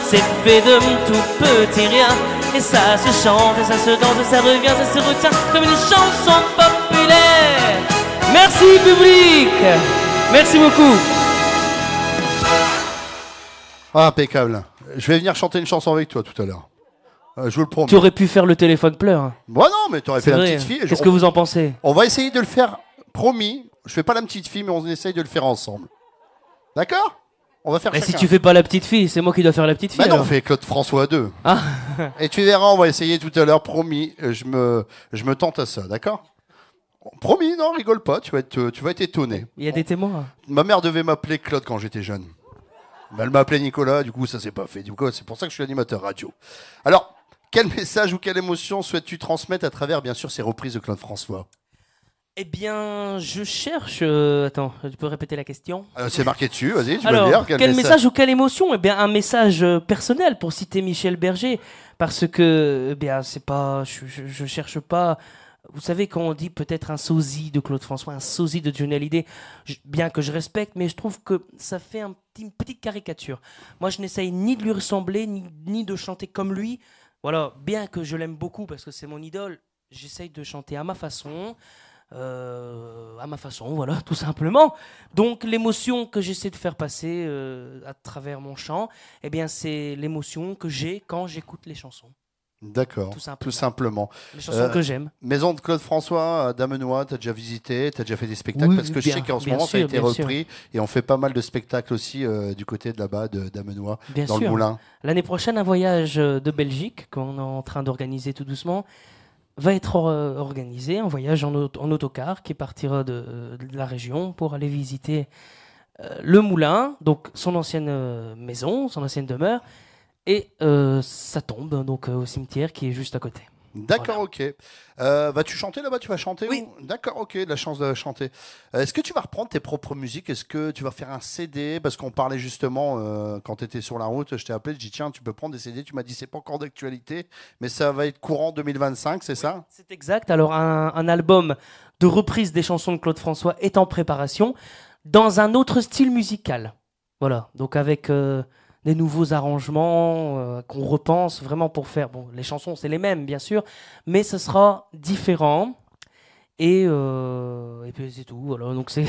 c'est fait de tout petit rien. Et ça se chante, et ça se danse, ça revient, ça se retient comme une chanson populaire. Merci public, merci beaucoup. Ah, impeccable. Je vais venir chanter une chanson avec toi tout à l'heure. Je vous le promets. Tu aurais pu faire le téléphone pleure. Moi non, mais tu aurais fait la petite fille. Qu'est-ce que vous en pensez? On va essayer de le faire, promis. Je fais pas la petite fille, mais on essaye de le faire ensemble. D'accord? On va faire Mais chacun. si tu fais pas la petite fille, c'est moi qui dois faire la petite fille. Bah non, on alors. fait Claude François 2. Ah. Et tu verras, on va essayer tout à l'heure, promis. Je me tente à ça, d'accord? Promis, non, rigole pas, tu vas être étonné. Il y a des témoins. Ma mère devait m'appeler Claude quand j'étais jeune. Mais elle m'a appelé Nicolas, du coup ça s'est pas fait. Du coup, c'est pour ça que je suis animateur radio. Alors, quel message ou quelle émotion souhaites-tu transmettre à travers, bien sûr, ces reprises de Claude François? Eh bien, je cherche... Attends, tu peux répéter la question? C'est marqué dessus, vas-y, tu peux Alors, le dire. quel message ou quelle émotion? Eh bien, un message personnel, pour citer Michel Berger. Parce que, eh bien, c'est pas... Je cherche pas... Vous savez, quand on dit peut-être un sosie de Claude François, un sosie de Johnny Hallyday, bien que je respecte, mais je trouve que ça fait une petite caricature. Moi, je n'essaye ni de lui ressembler, ni de chanter comme lui. Voilà, bien que je l'aime beaucoup parce que c'est mon idole, j'essaye de chanter à ma façon. Voilà, tout simplement. Donc, l'émotion que j'essaie de faire passer à travers mon chant, eh bien, c'est l'émotion que j'ai quand j'écoute les chansons. D'accord, tout simplement. Les chansons que j'aime. Maison de Claude François à Damenois, tu as déjà visité, tu as déjà fait des spectacles, oui, parce que je sais qu'en ce moment ça a été repris et on fait pas mal de spectacles aussi du côté de là-bas, de Damenois, dans le Moulin. L'année prochaine, un voyage de Belgique qu'on est en train d'organiser tout doucement va être organisé, un voyage en autocar qui partira de la région pour aller visiter le Moulin, donc son ancienne maison, son ancienne demeure, et sa tombe donc au cimetière qui est juste à côté. D'accord, voilà. Ok. Vas-tu chanter là-bas? Tu vas chanter? Oui. D'accord, ok, la chance de chanter. Est-ce que tu vas reprendre tes propres musiques? Est-ce que tu vas faire un CD? Parce qu'on parlait justement, quand tu étais sur la route, je t'ai appelé, je dis tiens, tu peux prendre des CD. Tu m'as dit c'est pas encore d'actualité, mais ça va être courant 2025, c'est ça? C'est exact. Alors un album de reprise des chansons de Claude François est en préparation dans un autre style musical. Voilà, donc avec... des nouveaux arrangements qu'on repense vraiment pour faire... Bon, les chansons, c'est les mêmes, bien sûr, mais ce sera différent. Et puis c'est tout. Voilà. Donc ce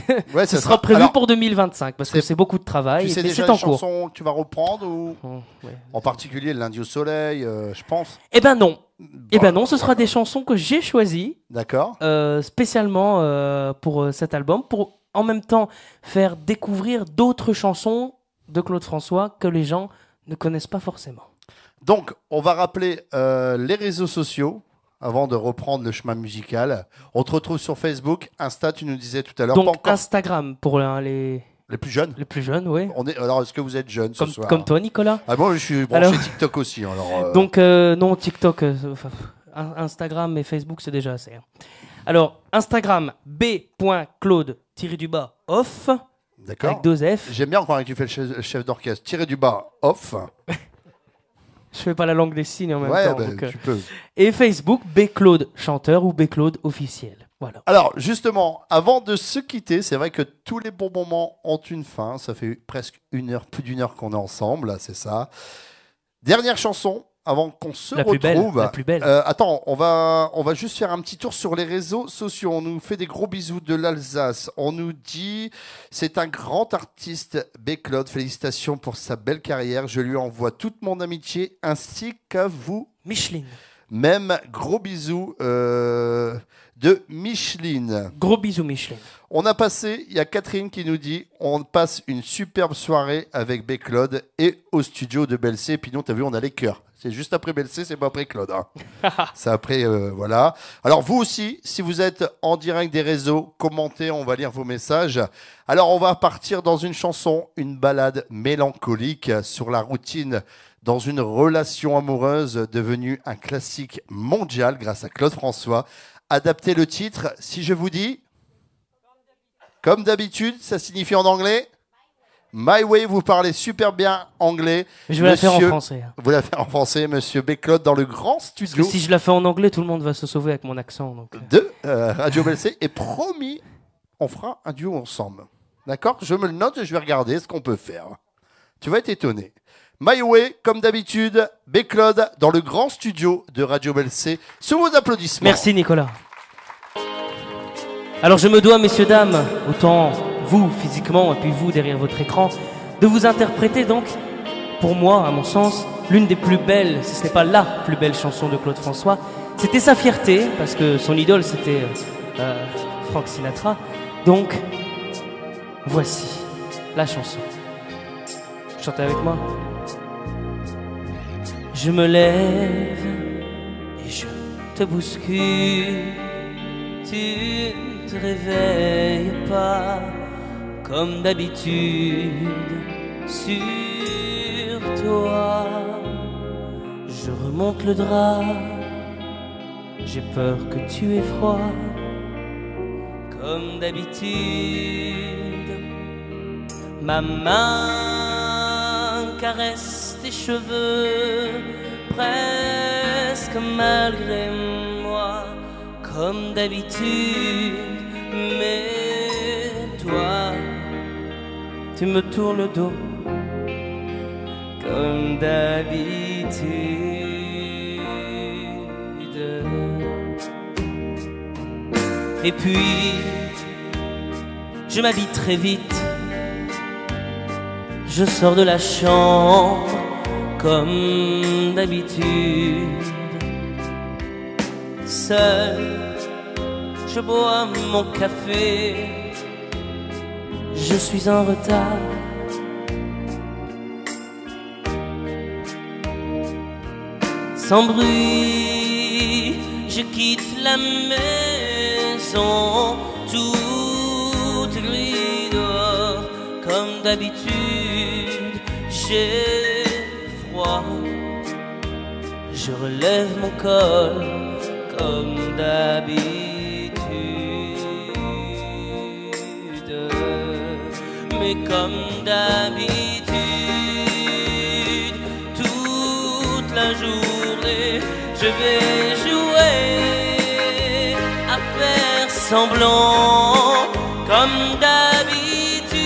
sera prévu pour 2025, parce que c'est beaucoup de travail. Tu sais déjà les chansons que tu vas reprendre ou... Ouais. En particulier le Lundi au Soleil, je pense. Eh ben non. Ce sera des chansons que j'ai choisies. D'accord. Spécialement pour cet album, pour en même temps faire découvrir d'autres chansons de Claude François que les gens ne connaissent pas forcément. Donc, on va rappeler les réseaux sociaux avant de reprendre le chemin musical. On te retrouve sur Facebook, Insta, tu nous disais tout à l'heure. Donc, Instagram pour les plus jeunes. Les plus jeunes, oui. Alors, est-ce que vous êtes jeunes ce soir? Comme toi, Nicolas? Ah bon, je suis branché TikTok aussi. Alors, Donc, non, TikTok, Instagram et Facebook, c'est déjà assez. Alors, Instagram, b.claude-off. D'accord. Avec 2 F. J'aime bien quand tu fais le chef d'orchestre. _off. Je fais pas la langue des signes en même temps. Ouais, tu peux. Et Facebook, B-Claude chanteur ou B-Claude officiel. Voilà. Alors, justement, avant de se quitter, c'est vrai que tous les bons moments ont une fin. Ça fait presque plus d'une heure qu'on est ensemble, là, c'est ça. Dernière chanson. Avant qu'on se retrouve. La plus belle. Attends, on va juste faire un petit tour sur les réseaux sociaux. On nous fait des gros bisous de l'Alsace. On nous dit c'est un grand artiste, B-Claude. Félicitations pour sa belle carrière. Je lui envoie toute mon amitié ainsi qu'à vous. Micheline. Même gros bisous de Micheline. Gros bisous Micheline. On a passé, il y a Catherine qui nous dit on passe une superbe soirée avec B-Claude et au studio de Belsay. Puis nous, t'as vu, on a les cœurs. C'est juste après Belsay, c'est pas après Claude. Hein. C'est après, voilà. Alors vous aussi, si vous êtes en direct des réseaux, commentez, on va lire vos messages. Alors on va partir dans une chanson, une ballade mélancolique sur la routine dans une relation amoureuse devenue un classique mondial grâce à Claude François. Adaptez le titre, si je vous dis... Comme d'habitude, ça signifie en anglais My Way, vous parlez super bien anglais. Je vais la faire en français. Vous la faire en français, monsieur B-Claude, dans le grand studio. Parce que si je la fais en anglais, tout le monde va se sauver avec mon accent. Donc... De Radio Belsay. Et promis, on fera un duo ensemble. D'accord? Je me le note et je vais regarder ce qu'on peut faire. Tu vas être étonné. My Way, comme d'habitude, B-Claude, dans le grand studio de Radio Belsay. Sous vos applaudissements. Merci, Nicolas. Alors je me dois, messieurs, dames, autant vous physiquement et puis vous derrière votre écran, de vous interpréter donc pour moi, à mon sens, l'une des plus belles, si ce n'est pas la plus belle chanson de Claude François. C'était sa fierté, parce que son idole, c'était Frank Sinatra. Donc, voici la chanson. Chantez avec moi. Je me lève et je te bouscule. Tu ne te réveilles pas comme d'habitude sur toi. Je remonte le drap, j'ai peur que tu aies froid comme d'habitude. Ma main caresse tes cheveux presque malgré moi comme d'habitude. Mais toi, tu me tournes le dos comme d'habitude. Et puis, je m'habille très vite. Je sors de la chambre comme d'habitude. Seul, je bois mon café. Je suis en retard. Sans bruit, je quitte la maison. Tout est gris dehors comme d'habitude. J'ai froid. Je relève mon col comme d'habitude. Mais comme d'habitude, toute la journée, je vais jouer à faire semblant. Comme d'habitude,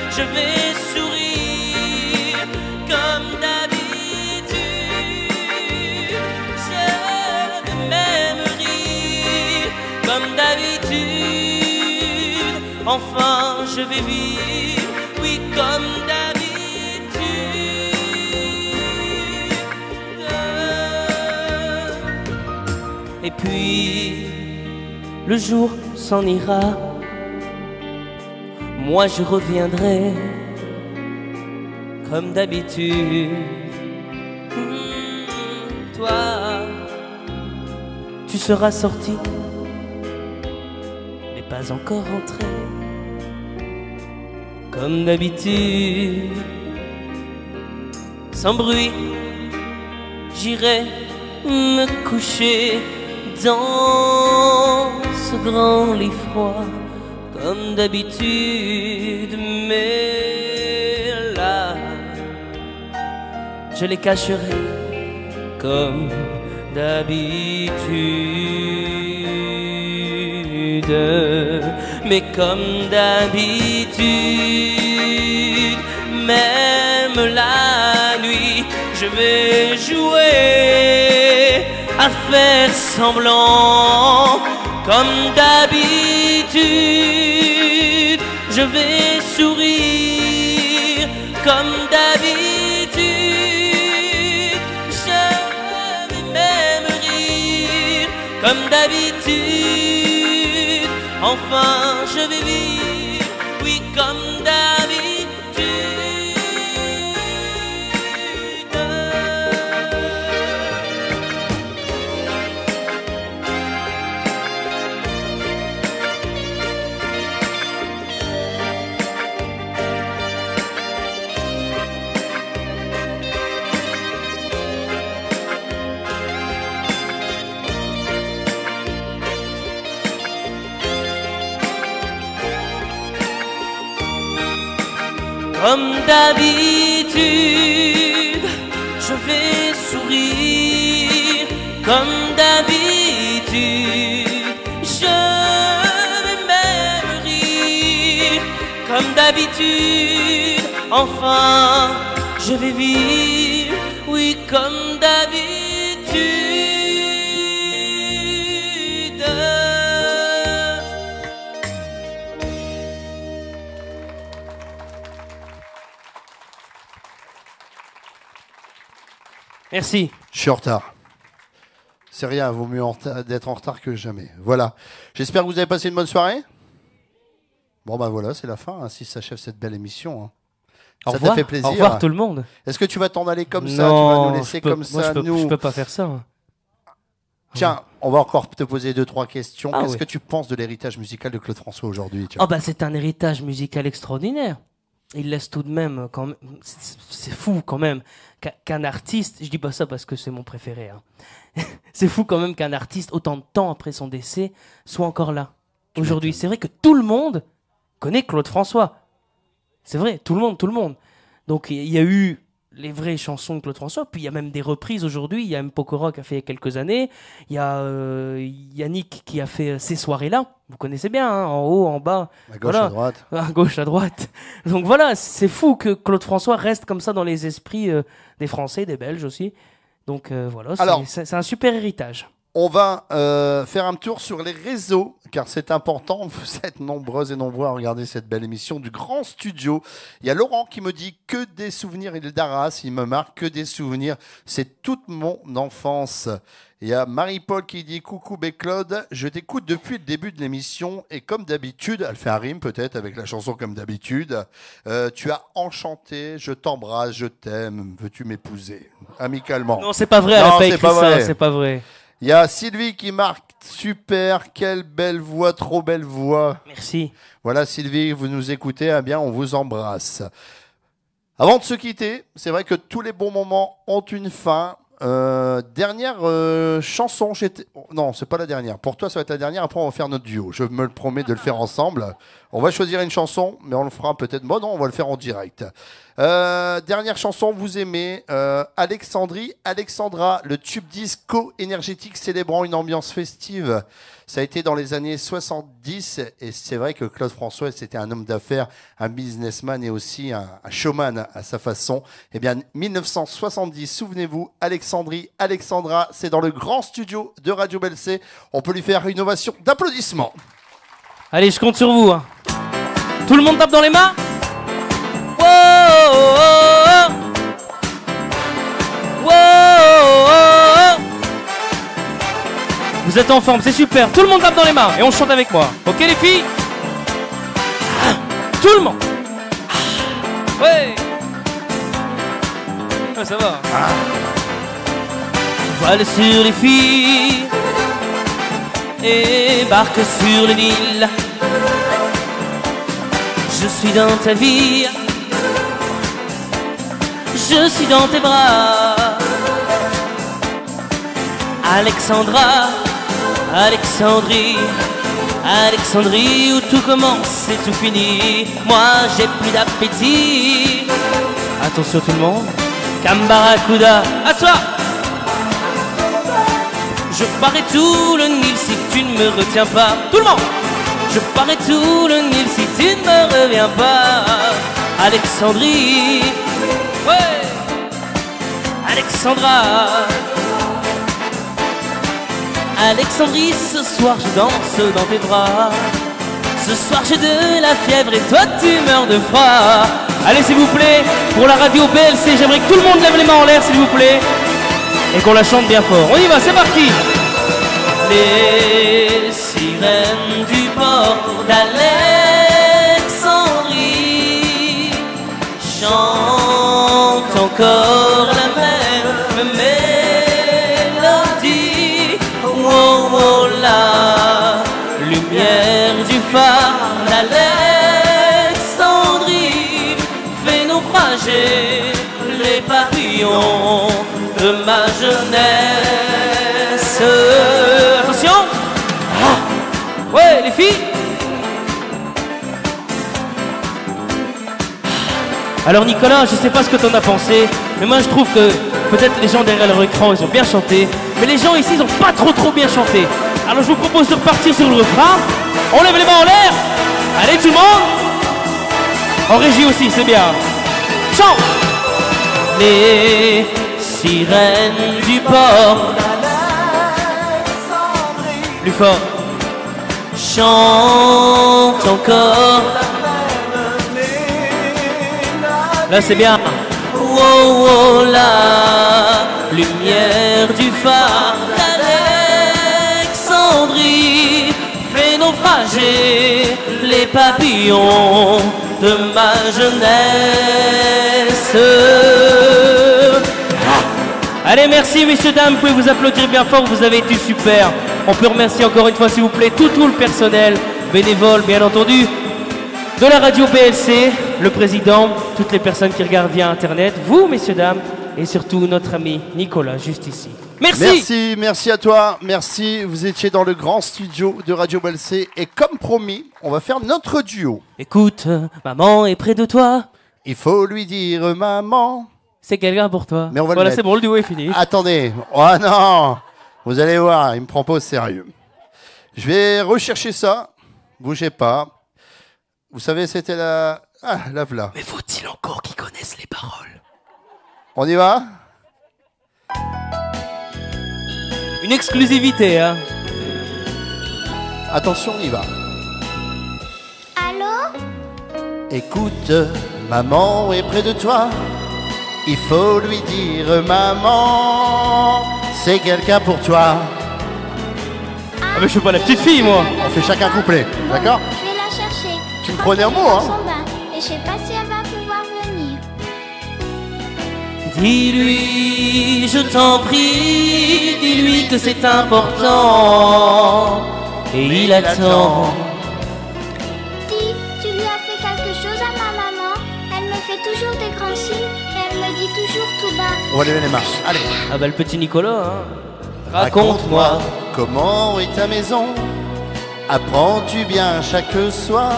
je vais sourire. Comme d'habitude, je vais même rire. Comme d'habitude, enfin je vais vivre, oui, comme d'habitude. Et puis, le jour s'en ira, moi je reviendrai, comme d'habitude. Toi, tu seras sorti, mais pas encore rentré. Comme d'habitude, sans bruit, j'irai me coucher dans ce grand lit froid, comme d'habitude. Mais là, je les cacherai, comme d'habitude. Mais comme d'habitude, même la nuit, je vais jouer à faire semblant. Comme d'habitude, je vais sourire. Comme d'habitude, je vais même rire. Comme d'habitude, enfin je vais vivre, oui, comme d'habitude. Comme d'habitude, je vais sourire. Comme d'habitude, je vais même rire. Comme d'habitude, enfin, je vais vivre, oui, comme d'habitude. Merci. Je suis en retard. C'est rien, vaut mieux d'être en retard que jamais. Voilà. J'espère que vous avez passé une bonne soirée. Bon, ben voilà, c'est la fin. Ainsi s'achève cette belle émission. Hein. Au Ça revoir. t'a fait plaisir. Au revoir tout le monde. Est-ce que tu vas t'en aller comme ça? Non, Tu vas nous laisser comme ça, nous? Je peux pas faire ça. Hein. Tiens, on va encore te poser 2-3 questions. Ah Qu'est-ce oui. que tu penses de l'héritage musical de Claude François aujourd'hui? Oh bah c'est un héritage musical extraordinaire. Il laisse tout de même, quand même c'est fou quand même qu'un artiste, je dis pas ça parce que c'est mon préféré, hein. C'est fou quand même qu'un artiste, autant de temps après son décès, soit encore là. Aujourd'hui, c'est vrai que tout le monde connaît Claude François. C'est vrai, tout le monde. Donc il y a eu les vraies chansons de Claude François, puis il y a même des reprises aujourd'hui. Il y a Mpokora qui a fait il y a quelques années. Il y a Yannick qui a fait Ces soirées-là. Vous connaissez bien, hein, en haut, en bas. À gauche, voilà. à droite. À gauche, à droite. Donc voilà, c'est fou que Claude François reste comme ça dans les esprits des Français, des Belges aussi. Donc voilà, Alors, c'est un super héritage. On va faire un tour sur les réseaux, car c'est important. Vous êtes nombreux et nombreux à regarder cette belle émission du Grand Studio. Il y a Laurent qui me dit que des souvenirs. Il est d'Arras, il me marque que des souvenirs. C'est toute mon enfance. Il y a Marie-Paul qui dit « Coucou Claude, je t'écoute depuis le début de l'émission et comme d'habitude, elle fait un rime peut-être avec la chanson comme d'habitude, tu as enchanté, je t'embrasse, je t'aime, veux-tu m'épouser ?» Amicalement. Non, c'est pas vrai, elle a pas écrit ça, c'est pas vrai. Il y a Sylvie qui marque « Super, quelle belle voix, trop belle voix !» Merci. Voilà Sylvie, vous nous écoutez, eh bien on vous embrasse. Avant de se quitter, c'est vrai que tous les bons moments ont une fin. Dernière chanson, non, c'est pas la dernière. Pour toi, ça va être la dernière. Après, on va faire notre duo. Je me le promets de le faire ensemble. On va choisir une chanson, mais on le fera peut-être. Bon, non, on va le faire en direct. Dernière chanson, vous aimez Alexandra, le tube disco énergétique célébrant une ambiance festive. Ça a été dans les années 70 et c'est vrai que Claude François, c'était un homme d'affaires, un businessman et aussi un showman à sa façon. Eh bien, 1970, souvenez-vous, Alexandra, c'est dans le Grand Studio de Radio Belsay. On peut lui faire une ovation d'applaudissements. Allez, je compte sur vous. Hein. Tout le monde tape dans les mains. Wow, vous êtes en forme, c'est super. Tout le monde tape dans les mains et on chante avec moi. Ok les filles? Tout le monde. Ouais. Ah, ça va. Voile sur les filles et barque sur le Nil. Je suis dans ta vie, je suis dans tes bras. Alexandra, Alexandrie, Alexandrie où tout commence et tout finit. Moi j'ai plus d'appétit. Attention tout le monde. Cambaracuda, à toi. Je parais tout le Nil si tu ne me retiens pas. Tout le monde. Je parais tout le Nil si tu ne me reviens pas. Alexandrie, ouais. Alexandra. Alexandrie, ce soir je danse dans tes bras. Ce soir j'ai de la fièvre et toi tu meurs de froid. Allez s'il vous plaît, pour la radio BLC, j'aimerais que tout le monde lève les mains en l'air s'il vous plaît. Et qu'on la chante bien fort. On y va, c'est parti. Les sirènes du port d'Alexandrie chantent encore la même mélodie. Oh, oh, la lumière du phare d'Alexandrie fait naufrager les papillons de ma jeunesse. Attention. Ah. Ouais les filles. Alors Nicolas, je sais pas ce que t'en as pensé, mais moi je trouve que peut-être les gens derrière leur écran ils ont bien chanté, mais les gens ici ils ont pas trop bien chanté. Alors je vous propose de repartir sur le refrain. On lève les mains en l'air. Allez tout le monde. En régie aussi, c'est bien. Chante. Les sirènes du port d'Alexandrie. Plus fort. Chante encore. Là c'est bien. Oh, oh, la lumière du phare d'Alexandrie fait naufrager les papillons de ma jeunesse. Allez, merci messieurs, dames, vous pouvez vous applaudir bien fort, vous avez été super. On peut remercier encore une fois, s'il vous plaît, tout le personnel, bénévole, bien entendu, de la radio BLC, le président, toutes les personnes qui regardent via Internet, vous, messieurs, dames, et surtout notre ami Nicolas, juste ici. Merci. Merci à toi, merci. Vous étiez dans le grand studio de Radio BLC et comme promis, on va faire notre duo. Écoute, maman est près de toi. Il faut lui dire maman. C'est quelqu'un pour toi. Mais on va voilà, le c'est bon, le duo est fini. Attendez, oh non, vous allez voir, il me prend pas au sérieux. Je vais rechercher ça, bougez pas. Vous savez, c'était la... Ah, la v'là. Mais faut-il encore qu'ils connaissent les paroles? On y va? Une exclusivité, hein. Attention, on y va. Allô? Écoute, maman est près de toi. Il faut lui dire maman, c'est quelqu'un pour toi. Ah mais je suis pas la petite fille, moi. On fait chacun couplet, d'accord? Je vais la chercher. Tu me prenais un mot, hein? Et je sais pas si elle va pouvoir venir. Dis-lui, je t'en prie, dis-lui que c'est important. Et il attend. Dis, tu lui as fait quelque chose à ma maman? Elle me fait toujours des grands signes et elle me dit toujours tout bas. On va lever les mains. Allez. Ah bah le petit Nicolas, hein. Raconte-moi. Comment est ta maison? Apprends-tu bien chaque soir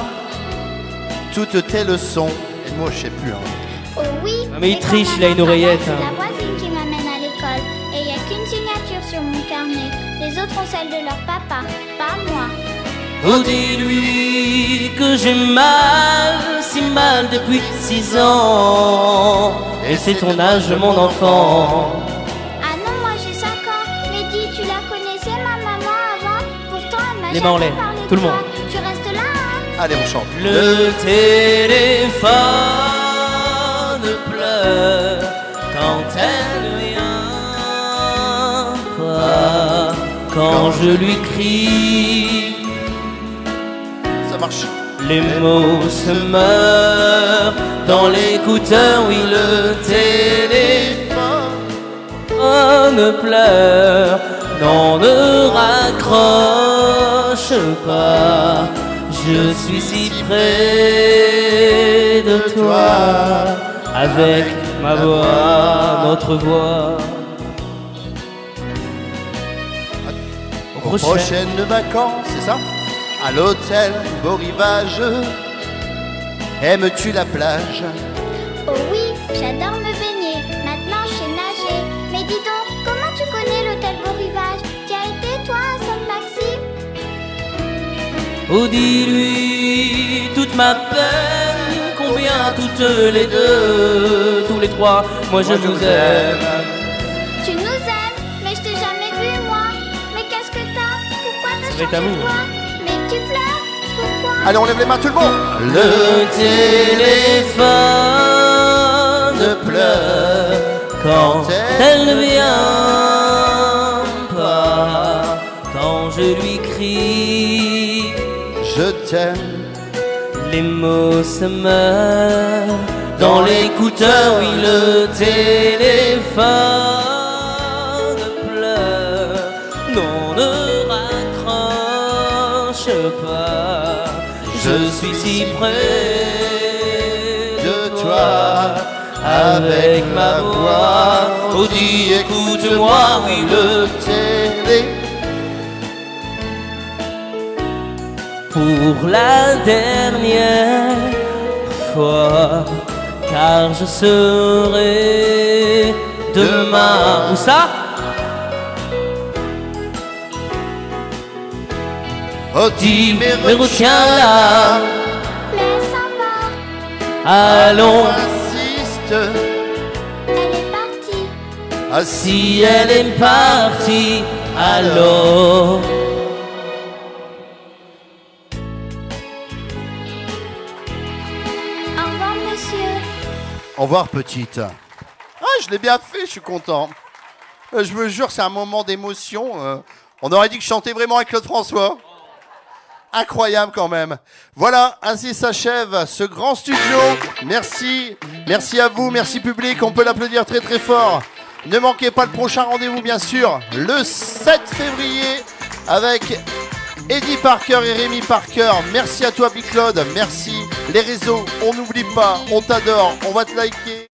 toutes tes leçons? Et moi, je sais plus. Hein. Oh oui. Ah mais il et triche, quand il a une maman oreillette, travaille, hein. C'est la voisine qui m'amène à l'école. Et il n'y a qu'une signature sur mon carnet. Les autres ont celle de leur papa, pas moi. Oh dis-lui que j'ai mal, si mal depuis 6 ans. Et c'est ton âge, mon enfant. Ah non, moi j'ai 5 ans. Mais dis, tu la connaissais ma maman avant? Pourtant elle m'a Les mains en jamais l'air, parlé tout de le toi. monde. Tu restes là, hein? Allez, on chante. Le téléphone pleure quand elle ne vient pas. Quand je lui crie, Ça marche. les mots se meurent dans l'écouteur. Oui, le téléphone pleure. Non, ne raccroche pas. Je suis si près de toi, avec ma voix, notre voix. Aux prochaines vacances, c'est ça? À l'hôtel Beau Rivage. Aimes-tu la plage? Oh oui, j'adore me baigner. Maintenant je sais nager. Mais dis donc, comment tu connais l'hôtel Beau Rivage? Tu as été toi à Sainte-Maxime? Oh dis-lui toute ma peine, combien toutes les deux, tous les trois, moi je vous aime. Tu nous aimes, mais je t'ai jamais vu moi. Mais qu'est-ce que t'as? Pourquoi t'as C'est changé amour. de voix? Mais tu pleures? Pourquoi? Allez, on lève les mains, tout le monde. Le téléphone pleure quand elle ne vient pas, quand je lui crie. Je t'aime. Les mots se meurent dans l'écouteur, oui, le téléphone pleure. Non, ne raccroche pas, je suis si près de toi, avec ma voix. Oh, dis, écoute-moi, oui, le Télé. pour la dernière fois, car je serai demain. Où ça? Oh, dis, Mais retiens-la, Laisse en voir, allons. insiste. elle est partie. Ah, Si elle est partie, alors. Au revoir, monsieur. Au revoir, petite. Ah, je l'ai bien fait, je suis content. Je me jure, c'est un moment d'émotion. On aurait dit que je chantais vraiment avec Claude François. Incroyable quand même. Voilà, ainsi s'achève ce grand studio. Merci, merci à vous, merci public. On peut l'applaudir très très fort. Ne manquez pas le prochain rendez-vous, bien sûr, le 7 février avec Eddie Parker et Rémi Parker. Merci à toi, Big Claude. Merci. Les réseaux, on n'oublie pas, on t'adore, on va te liker.